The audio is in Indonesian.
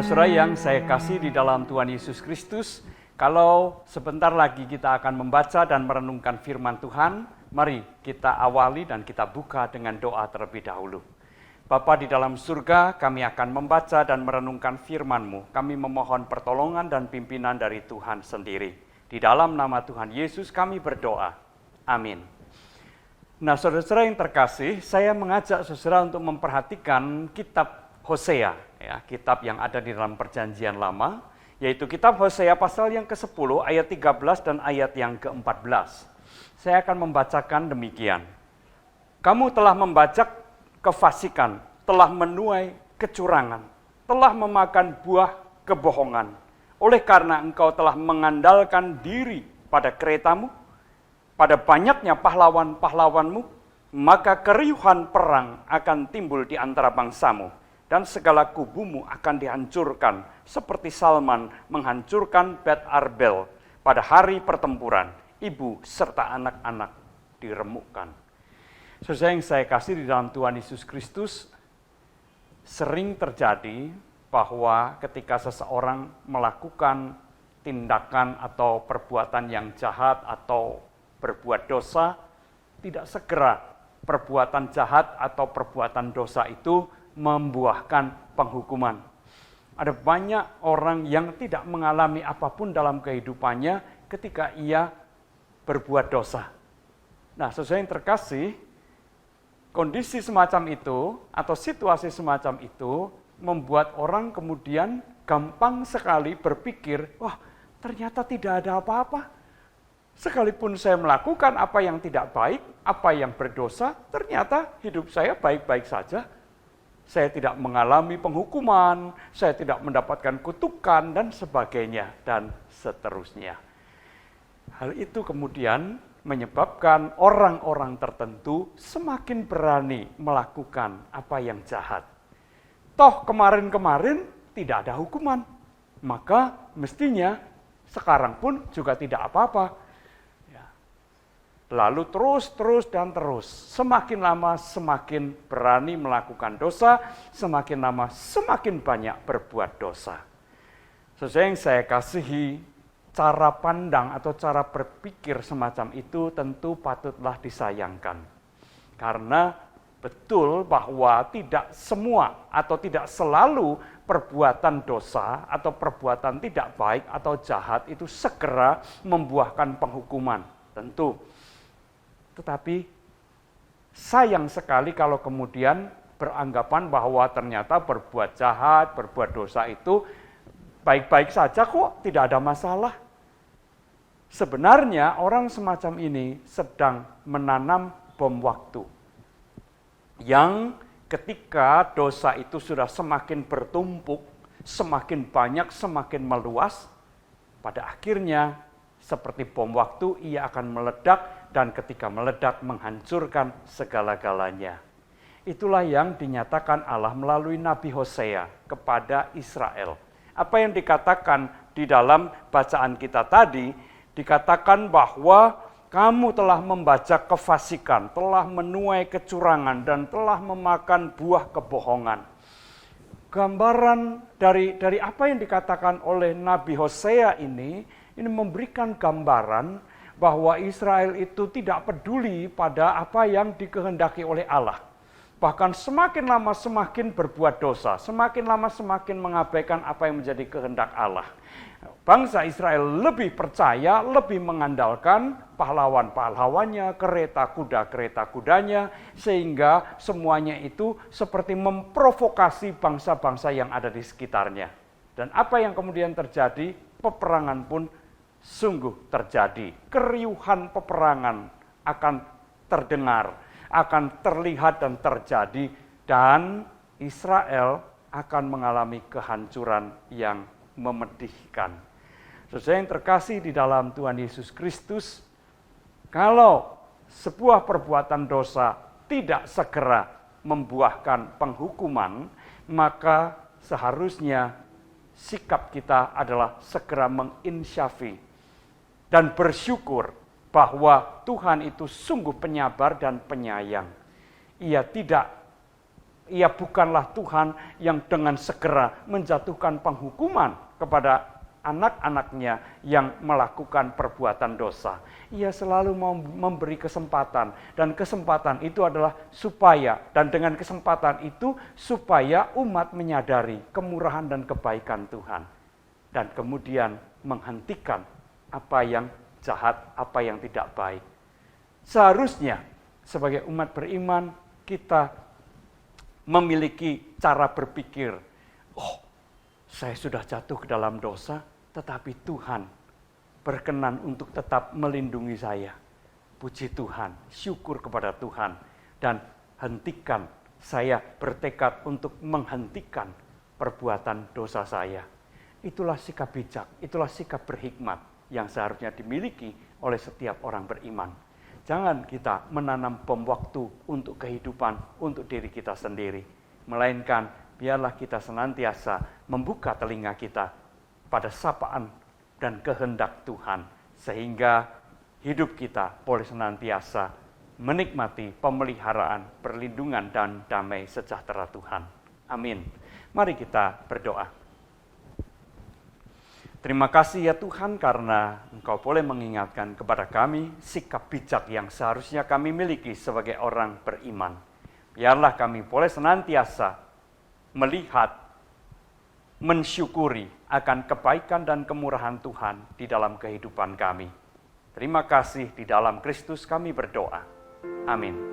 Saudara-saudara yang saya kasih di dalam Tuhan Yesus Kristus, kalau sebentar lagi kita akan membaca dan merenungkan firman Tuhan, mari kita awali dan kita buka dengan doa terlebih dahulu. Bapa di dalam surga, kami akan membaca dan merenungkan firman-Mu. Kami memohon pertolongan dan pimpinan dari Tuhan sendiri. Di dalam nama Tuhan Yesus kami berdoa. Amin. Nah, saudara-saudara yang terkasih, saya mengajak saudara untuk memperhatikan kitab Hosea, ya, kitab yang ada di dalam Perjanjian Lama, yaitu kitab Hosea pasal yang ke-10 ayat 13 dan ayat yang ke-14. Saya akan membacakan demikian. Kamu telah membajak kefasikan, telah menuai kecurangan, telah memakan buah kebohongan. Oleh karena engkau telah mengandalkan diri pada keretamu, pada banyaknya pahlawan-pahlawanmu, maka keriuhan perang akan timbul di antara bangsamu, dan segala kubumu akan dihancurkan, seperti Salman menghancurkan Bet Arbel pada hari pertempuran. Ibu serta anak-anak diremukkan. Saudara yang saya kasih di dalam Tuhan Yesus Kristus, sering terjadi bahwa ketika seseorang melakukan tindakan atau perbuatan yang jahat atau berbuat dosa, tidak segera perbuatan jahat atau perbuatan dosa itu membuahkan penghukuman. Ada banyak orang yang tidak mengalami apapun dalam kehidupannya ketika ia berbuat dosa. Nah, saudara yang terkasih, kondisi semacam itu atau situasi semacam itu membuat orang kemudian gampang sekali berpikir, wah, ternyata tidak ada apa-apa. Sekalipun saya melakukan apa yang tidak baik, apa yang berdosa, ternyata hidup saya baik-baik saja. Saya tidak mengalami penghukuman, saya tidak mendapatkan kutukan, dan sebagainya, dan seterusnya. Hal itu kemudian menyebabkan orang-orang tertentu semakin berani melakukan apa yang jahat. Toh kemarin-kemarin tidak ada hukuman, maka mestinya sekarang pun juga tidak apa-apa. Lalu terus, semakin lama semakin berani melakukan dosa, semakin lama semakin banyak berbuat dosa. Saudara yang saya kasihi, cara pandang atau cara berpikir semacam itu tentu patutlah disayangkan. Karena betul bahwa tidak semua atau tidak selalu perbuatan dosa atau perbuatan tidak baik atau jahat itu segera membuahkan penghukuman, tentu. Tetapi sayang sekali kalau kemudian beranggapan bahwa ternyata berbuat jahat, berbuat dosa itu baik-baik saja kok, tidak ada masalah. Sebenarnya orang semacam ini sedang menanam bom waktu. Yang ketika dosa itu sudah semakin bertumpuk, semakin banyak, semakin meluas, pada akhirnya seperti bom waktu ia akan meledak, dan ketika meledak menghancurkan segala-galanya. Itulah yang dinyatakan Allah melalui Nabi Hosea kepada Israel. Apa yang dikatakan di dalam bacaan kita tadi, dikatakan bahwa kamu telah membajak kefasikan, telah menuai kecurangan, dan telah memakan buah kebohongan. Gambaran dari apa yang dikatakan oleh Nabi Hosea ini memberikan gambaran bahwa Israel itu tidak peduli pada apa yang dikehendaki oleh Allah. Bahkan semakin lama semakin berbuat dosa, semakin lama semakin mengabaikan apa yang menjadi kehendak Allah. Bangsa Israel lebih percaya, lebih mengandalkan pahlawan-pahlawannya, kereta kudanya, sehingga semuanya itu seperti memprovokasi bangsa-bangsa yang ada di sekitarnya. Dan apa yang kemudian terjadi? Peperangan pun sungguh terjadi. Keriuhan peperangan akan terdengar, akan terlihat dan terjadi, dan Israel akan mengalami kehancuran yang memedihkan. Saudara yang terkasih di dalam Tuhan Yesus Kristus, kalau sebuah perbuatan dosa tidak segera membuahkan penghukuman, maka seharusnya sikap kita adalah segera menginsyafi dan bersyukur bahwa Tuhan itu sungguh penyabar dan penyayang. Ia tidak Ia bukanlah Tuhan yang dengan segera menjatuhkan penghukuman kepada anak-anaknya yang melakukan perbuatan dosa. Ia selalu mau memberi kesempatan, dan kesempatan itu adalah supaya, dan dengan kesempatan itu supaya umat menyadari kemurahan dan kebaikan Tuhan, dan kemudian menghentikan apa yang jahat, apa yang tidak baik. Seharusnya sebagai umat beriman kita memiliki cara berpikir, saya sudah jatuh ke dalam dosa, tetapi Tuhan berkenan untuk tetap melindungi saya. Puji Tuhan, syukur kepada Tuhan, dan hentikan, saya bertekad untuk menghentikan perbuatan dosa saya. Itulah sikap bijak, itulah sikap berhikmat yang seharusnya dimiliki oleh setiap orang beriman. Jangan kita menanam bom waktu untuk kehidupan, untuk diri kita sendiri. Melainkan, biarlah kita senantiasa membuka telinga kita pada sapaan dan kehendak Tuhan. Sehingga hidup kita boleh senantiasa menikmati pemeliharaan, perlindungan, dan damai sejahtera Tuhan. Amin. Mari kita berdoa. Terima kasih ya Tuhan, karena Engkau boleh mengingatkan kepada kami sikap bijak yang seharusnya kami miliki sebagai orang beriman. Biarlah kami boleh senantiasa melihat, mensyukuri akan kebaikan dan kemurahan Tuhan di dalam kehidupan kami. Terima kasih, di dalam Kristus kami berdoa. Amin.